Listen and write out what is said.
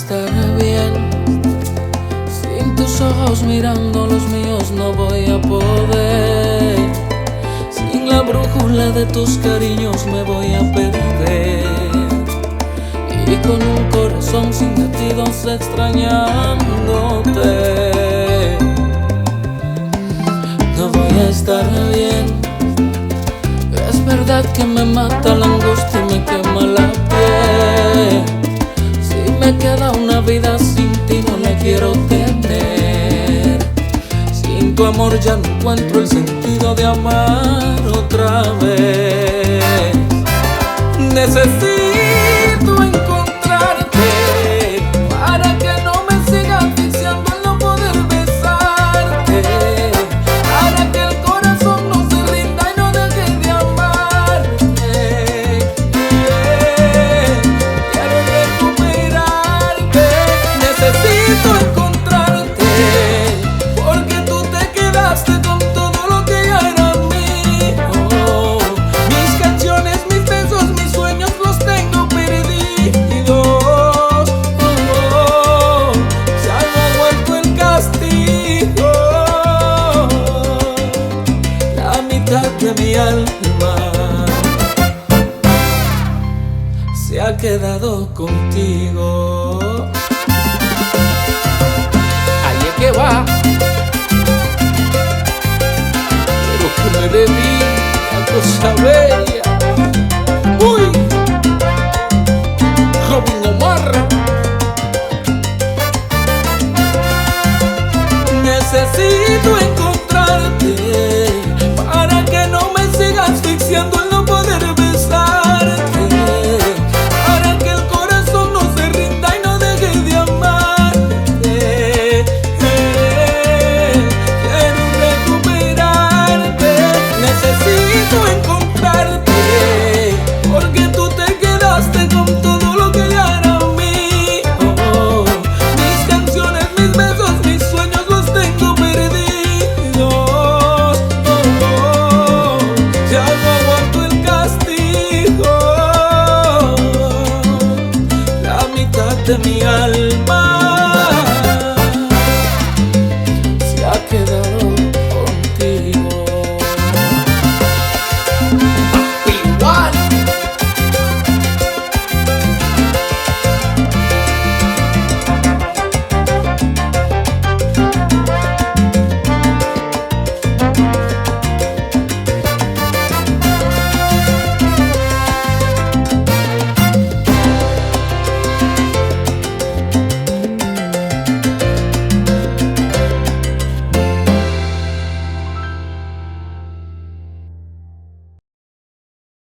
estar bien. Sin tus ojos mirando los míos no voy a poder. Sin la brújula de tus cariños me voy a perder. Y con un corazón sin latidos extrañándote, no voy a estar bien. Es verdad que me mata la angustia y me quema la piel. Si me queda una vida sin ti no la quiero tener. Sin tu amor ya no encuentro el sentido de amar otra vez. Necesito encontrarte para que no me siga asfixiando el no poder besarte, para que el corazón no se rinda y no deje de amarte. Quiero recuperarte, necesito encontrarte, porque tú te quedaste con todo lo que ya era mío. Mis canciones, mis besos, mis sueños los tengo perdidos. Se ha vuelto el castigo. La mitad de mi alma se ha quedado contigo. Ahí es que va, pero que me debí a cosa bella.